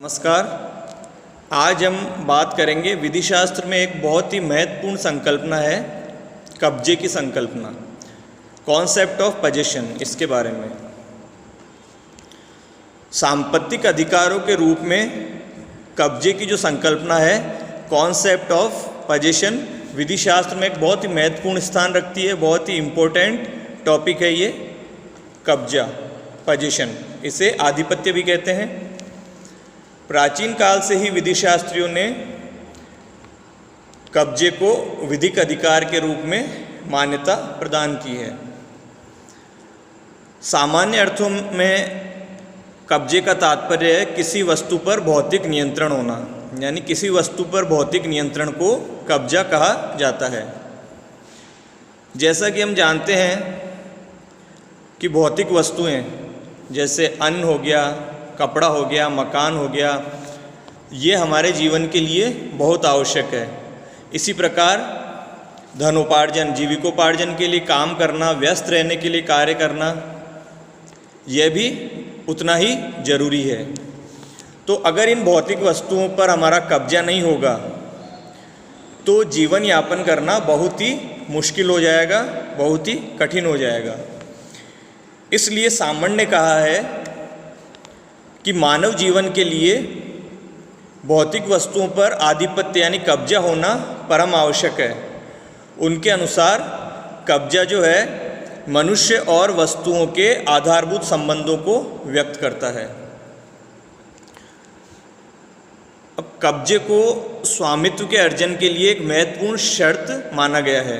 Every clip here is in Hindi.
नमस्कार। आज हम बात करेंगे विधि शास्त्र में एक बहुत ही महत्वपूर्ण संकल्पना है कब्जे की संकल्पना, कॉन्सेप्ट ऑफ पोजेशन। इसके बारे में सांपत्तिक अधिकारों के रूप में कब्जे की जो संकल्पना है, कॉन्सेप्ट ऑफ पोजेशन, विधि शास्त्र में एक बहुत ही महत्वपूर्ण स्थान रखती है। बहुत ही इम्पोर्टेंट टॉपिक है ये कब्जा, पोजेशन। इसे आधिपत्य भी कहते हैं। प्राचीन काल से ही विधि शास्त्रियों ने कब्जे को विधिक अधिकार के रूप में मान्यता प्रदान की है। सामान्य अर्थों में कब्जे का तात्पर्य है किसी वस्तु पर भौतिक नियंत्रण होना, यानी किसी वस्तु पर भौतिक नियंत्रण को कब्जा कहा जाता है। जैसा कि हम जानते हैं कि भौतिक वस्तुएं जैसे अन्न हो गया, कपड़ा हो गया, मकान हो गया, ये हमारे जीवन के लिए बहुत आवश्यक है। इसी प्रकार धनोपार्जन, जीविकोपार्जन के लिए काम करना, व्यस्त रहने के लिए कार्य करना, यह भी उतना ही जरूरी है। तो अगर इन भौतिक वस्तुओं पर हमारा कब्जा नहीं होगा तो जीवन यापन करना बहुत ही मुश्किल हो जाएगा, बहुत ही कठिन हो जाएगा। इसलिए सामण्य ने कहा है कि मानव जीवन के लिए भौतिक वस्तुओं पर आधिपत्य यानी कब्जा होना परम आवश्यक है। उनके अनुसार कब्जा जो है मनुष्य और वस्तुओं के आधारभूत संबंधों को व्यक्त करता है। अब कब्जे को स्वामित्व के अर्जन के लिए एक महत्वपूर्ण शर्त माना गया है।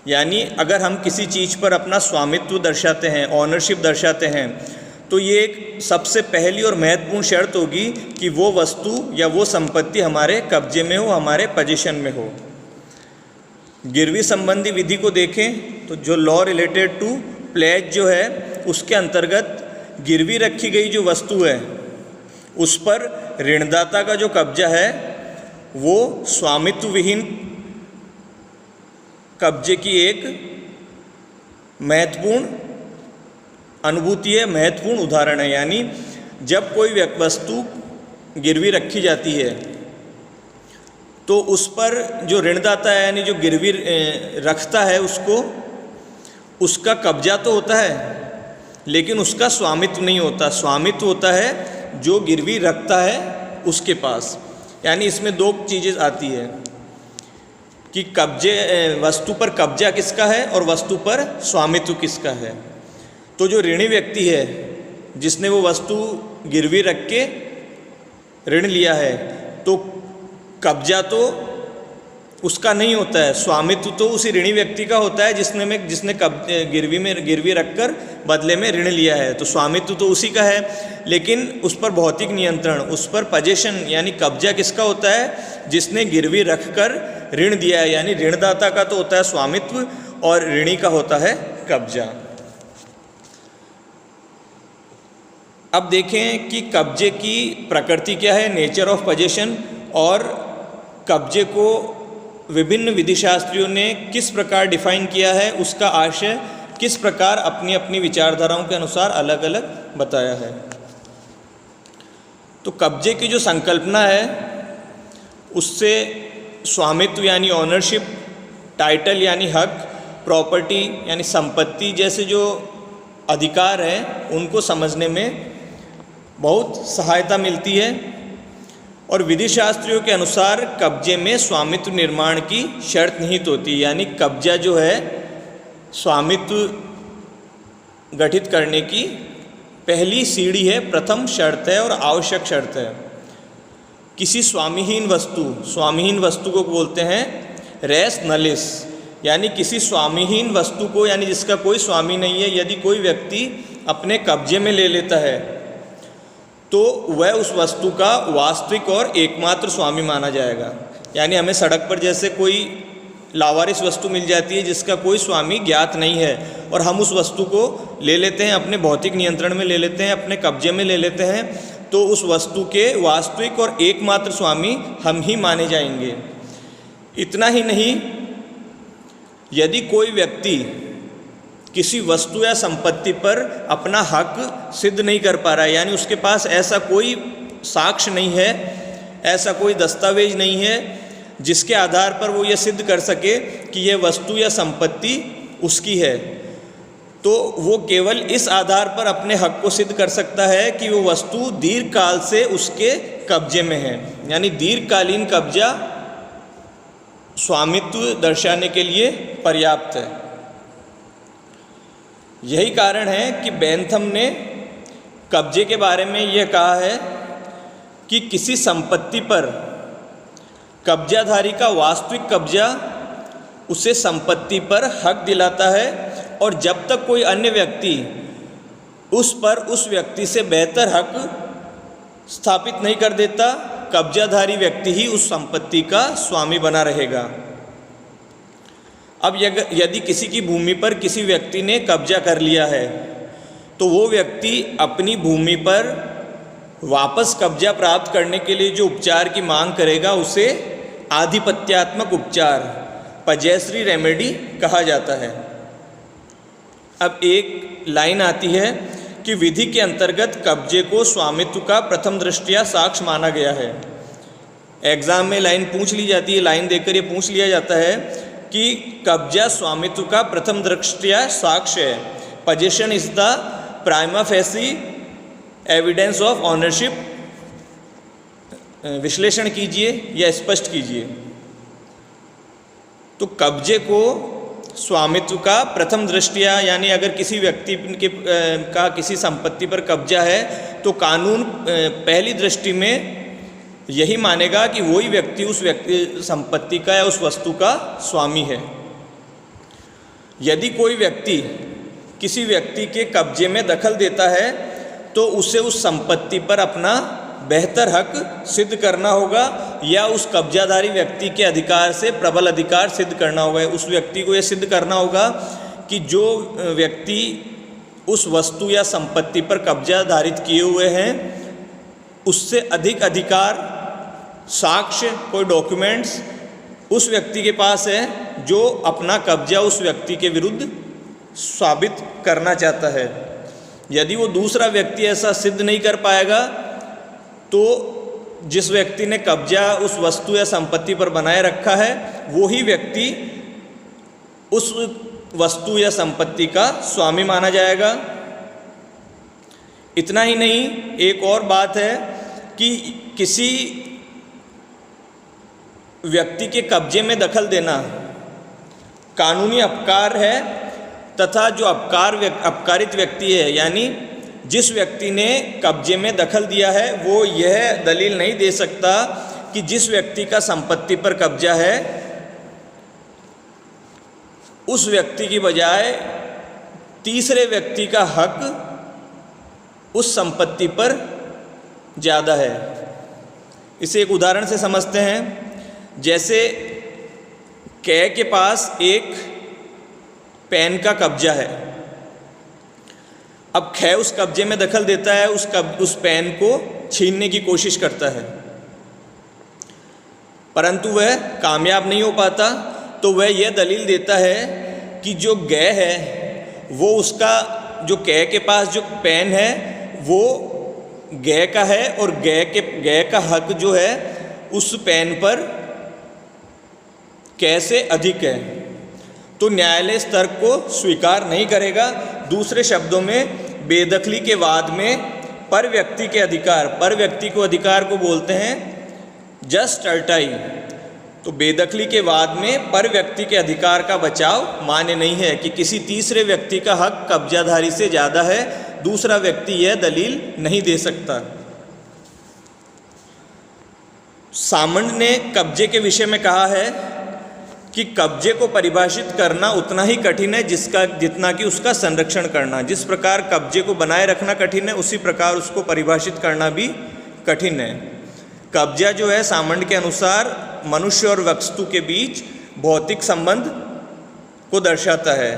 यानी अगर हम किसी चीज़ पर अपना स्वामित्व दर्शाते हैं, ऑनरशिप दर्शाते हैं, तो ये एक सबसे पहली और महत्वपूर्ण शर्त होगी कि वो वस्तु या वो संपत्ति हमारे कब्जे में हो, हमारे पोजीशन में हो। गिरवी संबंधी विधि को देखें तो जो लॉ रिलेटेड टू प्लेज जो है, उसके अंतर्गत गिरवी रखी गई जो वस्तु है उस पर ऋणदाता का जो कब्जा है वो स्वामित्व विहीन कब्जे की एक महत्वपूर्ण अनुभूति है, महत्वपूर्ण उदाहरण है। यानी जब कोई वस्तु गिरवी रखी जाती है तो उस पर जो ऋणदाता है यानी जो गिरवी रखता है उसका कब्जा तो होता है, लेकिन उसका स्वामित्व नहीं होता। स्वामित्व होता है जो गिरवी रखता है उसके पास। यानी इसमें दो चीज़ें आती है कि वस्तु पर कब्जा किसका है और वस्तु पर स्वामित्व किसका है। तो जो ऋणी व्यक्ति है जिसने वो वस्तु गिरवी रख के ऋण लिया है, तो कब्जा तो उसका नहीं होता है, स्वामित्व तो उसी ऋणी व्यक्ति का होता है जिसने गिरवी रखकर बदले में ऋण लिया है। तो स्वामित्व तो उसी का है, लेकिन उस पर भौतिक नियंत्रण, उस पर पोजेशन यानी कब्जा किसका होता है? जिसने गिरवी रखकर ऋण दिया है। यानी ऋणदाता का तो होता है स्वामित्व और ऋणी का होता है कब्जा। अब देखें कि कब्जे की प्रकृति क्या है, नेचर ऑफ पोजेशन, और कब्जे को विभिन्न विधिशास्त्रियों ने किस प्रकार डिफाइन किया है, उसका आशय किस प्रकार अपनी अपनी विचारधाराओं के अनुसार अलग अलग बताया है। तो कब्जे की जो संकल्पना है उससे स्वामित्व यानी ऑनरशिप, टाइटल यानी हक, प्रॉपर्टी यानी संपत्ति जैसे जो अधिकार हैं उनको समझने में बहुत सहायता मिलती है। और विधि शास्त्रियों के अनुसार कब्जे में स्वामित्व निर्माण की शर्त निहित होती है। यानी कब्जा जो है स्वामित्व गठित करने की पहली सीढ़ी है, प्रथम शर्त है और आवश्यक शर्त है। किसी स्वामीहीन वस्तु को बोलते हैं रेस नलिस, यानी किसी स्वामीहीन वस्तु को, यानी जिसका कोई स्वामी नहीं है, यदि कोई व्यक्ति अपने कब्जे में ले लेता है तो वह उस वस्तु का वास्तविक और एकमात्र स्वामी माना जाएगा। यानी हमें सड़क पर जैसे कोई लावारिस वस्तु मिल जाती है जिसका कोई स्वामी ज्ञात नहीं है और हम उस वस्तु को ले लेते हैं, अपने भौतिक नियंत्रण में ले लेते हैं, अपने कब्जे में ले लेते हैं, तो उस वस्तु के वास्तविक और एकमात्र स्वामी हम ही माने जाएंगे। इतना ही नहीं, यदि कोई व्यक्ति किसी वस्तु या संपत्ति पर अपना हक सिद्ध नहीं कर पा रहा है, यानी उसके पास ऐसा कोई साक्ष्य नहीं है, ऐसा कोई दस्तावेज नहीं है जिसके आधार पर वो ये सिद्ध कर सके कि ये वस्तु या संपत्ति उसकी है, तो वो केवल इस आधार पर अपने हक को सिद्ध कर सकता है कि वो वस्तु दीर्घकाल से उसके कब्जे में है। यानी दीर्घकालीन कब्जा स्वामित्व दर्शाने के लिए पर्याप्त है। यही कारण है कि बेंथम ने कब्जे के बारे में यह कहा है कि किसी संपत्ति पर कब्जाधारी का वास्तविक कब्जा उसे संपत्ति पर हक दिलाता है, और जब तक कोई अन्य व्यक्ति उस पर उस व्यक्ति से बेहतर हक स्थापित नहीं कर देता, कब्जाधारी व्यक्ति ही उस संपत्ति का स्वामी बना रहेगा। अब यदि किसी की भूमि पर किसी व्यक्ति ने कब्जा कर लिया है, तो वो व्यक्ति अपनी भूमि पर वापस कब्जा प्राप्त करने के लिए जो उपचार की मांग करेगा उसे आधिपत्यात्मक उपचार, पजेसरी रेमेडी कहा जाता है। अब एक लाइन आती है कि विधि के अंतर्गत कब्जे को स्वामित्व का प्रथम दृष्टया साक्ष्य माना गया है। एग्जाम में लाइन पूछ ली जाती है, लाइन देकर ये पूछ लिया जाता है कि कब्जा स्वामित्व का प्रथम दृष्टया साक्ष्य है। Position is the prima facie evidence of ownership. विश्लेषण कीजिए या स्पष्ट कीजिए। तो कब्जे को स्वामित्व का प्रथम दृष्टया, यानी अगर किसी व्यक्ति का किसी संपत्ति पर कब्जा है तो कानून पहली दृष्टि में यही मानेगा कि वही व्यक्ति उस संपत्ति का या उस वस्तु का स्वामी है। यदि कोई व्यक्ति किसी व्यक्ति के कब्जे में दखल देता है तो उसे उस संपत्ति पर अपना बेहतर हक सिद्ध करना होगा, या उस कब्जाधारी व्यक्ति के अधिकार से प्रबल अधिकार सिद्ध करना होगा। उस व्यक्ति को यह सिद्ध करना होगा कि जो व्यक्ति उस वस्तु या संपत्ति पर कब्जा धारित किए हुए हैं उससे अधिक अधिकार, साक्ष्य, कोई डॉक्यूमेंट्स उस व्यक्ति के पास है जो अपना कब्जा उस व्यक्ति के विरुद्ध साबित करना चाहता है। यदि वो दूसरा व्यक्ति ऐसा सिद्ध नहीं कर पाएगा तो जिस व्यक्ति ने कब्जा उस वस्तु या संपत्ति पर बनाए रखा है वो ही व्यक्ति उस वस्तु या संपत्ति का स्वामी माना जाएगा। इतना ही नहीं, एक और बात है कि किसी व्यक्ति के कब्जे में दखल देना कानूनी अपकार है, तथा जो अपकारित व्यक्ति है, यानी जिस व्यक्ति ने कब्जे में दखल दिया है वो यह दलील नहीं दे सकता कि जिस व्यक्ति का संपत्ति पर कब्जा है उस व्यक्ति की बजाय तीसरे व्यक्ति का हक उस संपत्ति पर ज़्यादा है। इसे एक उदाहरण से समझते हैं। जैसे कै के पास एक पेन का कब्जा है। अब कै उस कब्जे में दखल देता है, उस पेन को छीनने की कोशिश करता है, परंतु वह कामयाब नहीं हो पाता। तो वह यह दलील देता है कि जो गै है वो उसका, जो कै के पास जो पेन है वो गै का है, और गै का हक जो है उस पेन पर कैसे अधिक है। तो न्यायालय इस तर्क को स्वीकार नहीं करेगा। दूसरे शब्दों में बेदखली के वाद में पर व्यक्ति के अधिकार, पर व्यक्ति को अधिकार को बोलते हैं जस्ट अर्टाई। तो बेदखली के वाद में पर व्यक्ति के अधिकार का बचाव मान्य नहीं है कि किसी तीसरे व्यक्ति का हक कब्जाधारी से ज़्यादा है। दूसरा व्यक्ति यह दलील नहीं दे सकता। सामंड ने कब्जे के विषय में कहा है कि कब्जे को परिभाषित करना उतना ही कठिन है जितना कि उसका संरक्षण करना। जिस प्रकार कब्जे को बनाए रखना कठिन है, उसी प्रकार उसको परिभाषित करना भी कठिन है। कब्जा जो है सामंड के अनुसार मनुष्य और वस्तु के बीच भौतिक संबंध को दर्शाता है।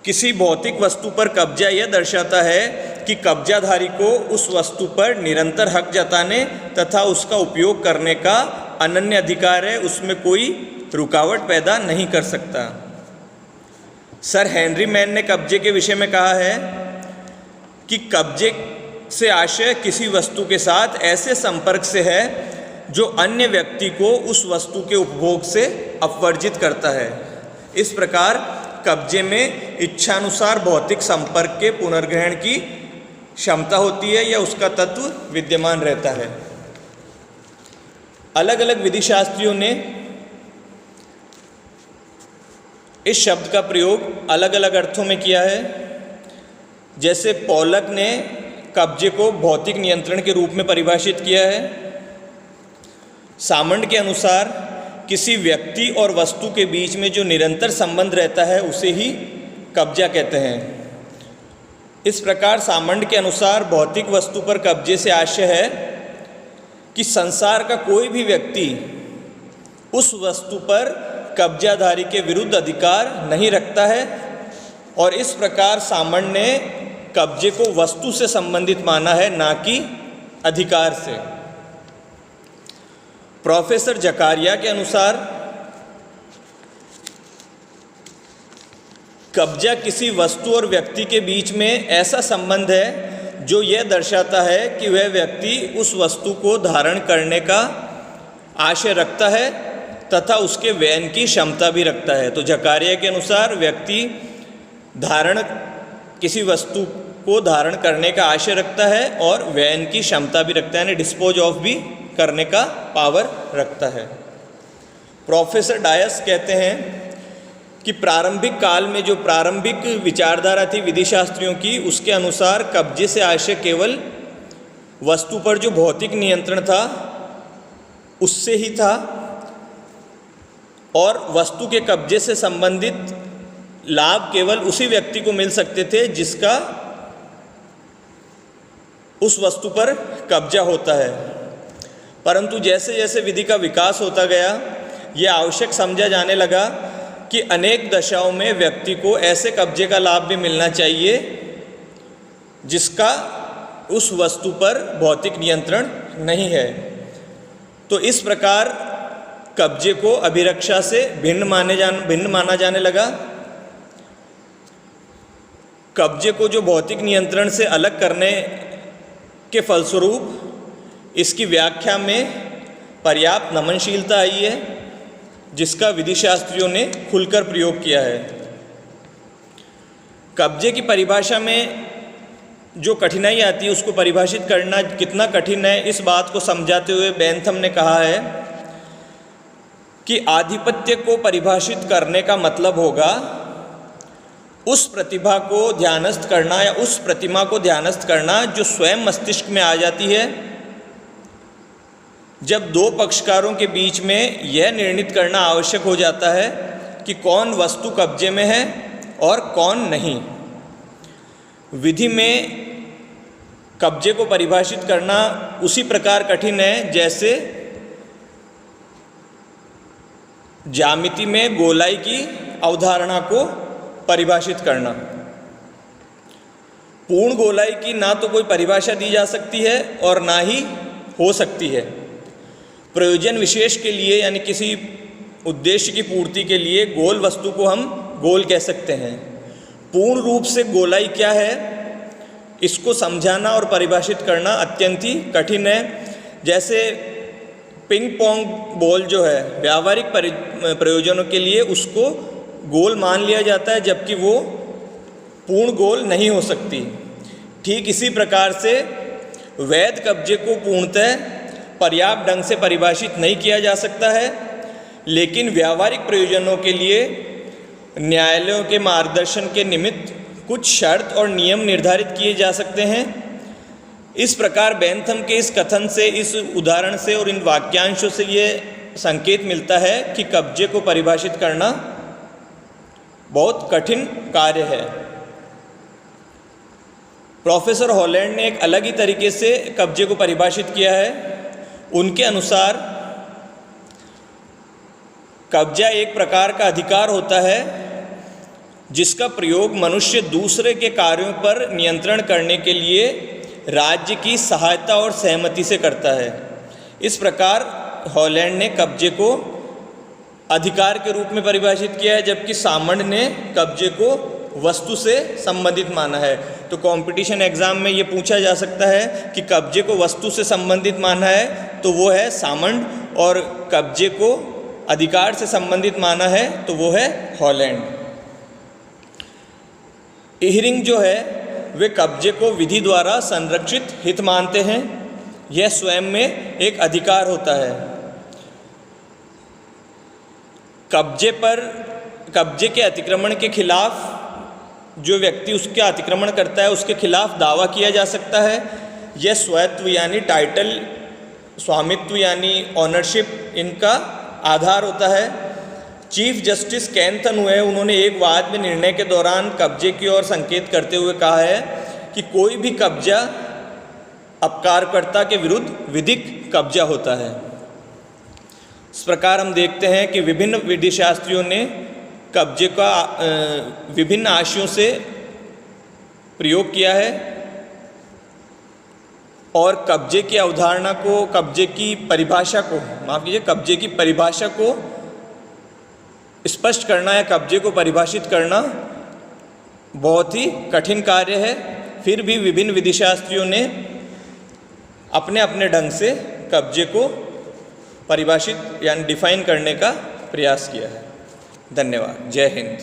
किसी भौतिक वस्तु पर कब्जा यह दर्शाता है कि कब्जाधारी को उस वस्तु पर निरंतर हक जताने तथा उसका उपयोग करने का अनन्य अधिकार है, उसमें कोई रुकावट पैदा नहीं कर सकता। सर हेनरी मैन ने कब्जे के विषय में कहा है कि कब्जे से आशय किसी वस्तु के साथ ऐसे संपर्क से है जो अन्य व्यक्ति को उस वस्तु के उपभोग से अपवर्जित करता है। इस प्रकार कब्जे में इच्छानुसार भौतिक संपर्क के पुनर्ग्रहण की क्षमता होती है या उसका तत्व विद्यमान रहता है। अलग अलग विधिशास्त्रियों ने इस शब्द का प्रयोग अलग अलग अर्थों में किया है। जैसे पॉलक ने कब्जे को भौतिक नियंत्रण के रूप में परिभाषित किया है। सामंड के अनुसार किसी व्यक्ति और वस्तु के बीच में जो निरंतर संबंध रहता है उसे ही कब्जा कहते हैं। इस प्रकार सामंड के अनुसार भौतिक वस्तु पर कब्जे से आशय है कि संसार का कोई भी व्यक्ति उस वस्तु पर कब्जाधारी के विरुद्ध अधिकार नहीं रखता है, और इस प्रकार सामंड ने कब्जे को वस्तु से संबंधित माना है, ना कि अधिकार से। प्रोफेसर जकारिया के अनुसार कब्जा किसी वस्तु और व्यक्ति के बीच में ऐसा संबंध है जो यह दर्शाता है कि वह व्यक्ति उस वस्तु को धारण करने का आशय रखता है तथा उसके वहन की क्षमता भी रखता है। तो जकारिया के अनुसार व्यक्ति किसी वस्तु को धारण करने का आशय रखता है और वहन की क्षमता भी रखता है, यानी डिस्पोज ऑफ भी करने का पावर रखता है। प्रोफेसर डायस कहते हैं कि प्रारंभिक काल में जो प्रारंभिक विचारधारा थी विधिशास्त्रियों की, उसके अनुसार कब्जे से आशय केवल वस्तु पर जो भौतिक नियंत्रण था उससे ही था, और वस्तु के कब्जे से संबंधित लाभ केवल उसी व्यक्ति को मिल सकते थे जिसका उस वस्तु पर कब्जा होता है। परंतु जैसे जैसे विधि का विकास होता गया, यह आवश्यक समझा जाने लगा कि अनेक दशाओं में व्यक्ति को ऐसे कब्जे का लाभ भी मिलना चाहिए जिसका उस वस्तु पर भौतिक नियंत्रण नहीं है। तो इस प्रकार कब्जे को अभिरक्षा से भिन्न माना जाने लगा। कब्जे को जो भौतिक नियंत्रण से अलग करने के फलस्वरूप इसकी व्याख्या में पर्याप्त नमनशीलता आई है, जिसका विधिशास्त्रियों ने खुलकर प्रयोग किया है। कब्जे की परिभाषा में जो कठिनाई आती है उसको परिभाषित करना कितना कठिन है, इस बात को समझाते हुए बेंथम ने कहा है कि आधिपत्य को परिभाषित करने का मतलब होगा उस प्रतिभा को ध्यानस्थ करना या उस प्रतिमा को ध्यानस्थ करना जो स्वयं मस्तिष्क में आ जाती है जब दो पक्षकारों के बीच में यह निर्णित करना आवश्यक हो जाता है कि कौन वस्तु कब्जे में है और कौन नहीं। विधि में कब्जे को परिभाषित करना उसी प्रकार कठिन है जैसे ज्यामिति में गोलाई की अवधारणा को परिभाषित करना। पूर्ण गोलाई की ना तो कोई परिभाषा दी जा सकती है और ना ही हो सकती है। प्रयोजन विशेष के लिए यानी किसी उद्देश्य की पूर्ति के लिए गोल वस्तु को हम गोल कह सकते हैं। पूर्ण रूप से गोलाई क्या है इसको समझाना और परिभाषित करना अत्यंत ही कठिन है। जैसे पिंग पोंग बॉल जो है व्यावहारिक प्रयोजनों के लिए उसको गोल मान लिया जाता है जबकि वो पूर्ण गोल नहीं हो सकती। ठीक इसी प्रकार से वैध कब्जे को पूर्णतः पर्याप्त ढंग से परिभाषित नहीं किया जा सकता है, लेकिन व्यावहारिक प्रयोजनों के लिए न्यायालयों के मार्गदर्शन के निमित्त कुछ शर्त और नियम निर्धारित किए जा सकते हैं। इस प्रकार बेंथम के इस कथन से, इस उदाहरण से और इन वाक्यांशों से ये संकेत मिलता है कि कब्जे को परिभाषित करना बहुत कठिन कार्य है। प्रोफेसर हॉलैंड ने एक अलग ही तरीके से कब्जे को परिभाषित किया है। उनके अनुसार कब्जा एक प्रकार का अधिकार होता है जिसका प्रयोग मनुष्य दूसरे के कार्यों पर नियंत्रण करने के लिए राज्य की सहायता और सहमति से करता है। इस प्रकार हॉलैंड ने कब्जे को अधिकार के रूप में परिभाषित किया है, जबकि सामंड ने कब्जे को वस्तु से संबंधित माना है। तो कंपटीशन एग्ज़ाम में ये पूछा जा सकता है कि कब्जे को वस्तु से संबंधित माना है तो वो है सामंड, और कब्जे को अधिकार से संबंधित माना है तो वो है हॉलैंड। इहरिंग जो है वे कब्जे को विधि द्वारा संरक्षित हित मानते हैं। यह स्वयं में एक अधिकार होता है। कब्जे के अतिक्रमण के खिलाफ जो व्यक्ति उसके अतिक्रमण करता है उसके खिलाफ दावा किया जा सकता है। यह स्वत्व यानी टाइटल, स्वामित्व यानी ऑनरशिप इनका आधार होता है। चीफ जस्टिस केंथन हुए, उन्होंने एक वाद में निर्णय के दौरान कब्जे की ओर संकेत करते हुए कहा है कि कोई भी कब्जा अपकारकर्ता के विरुद्ध विधिक कब्जा होता है। इस प्रकार हम देखते हैं कि विभिन्न विधिशास्त्रियों ने कब्जे का विभिन्न आशयों से प्रयोग किया है और कब्जे की अवधारणा को, कब्जे की परिभाषा को स्पष्ट करना या कब्जे को परिभाषित करना बहुत ही कठिन कार्य है। फिर भी विभिन्न विधिशास्त्रियों ने अपने अपने ढंग से कब्जे को परिभाषित यानी डिफाइन करने का प्रयास किया है। धन्यवाद। जय हिंद।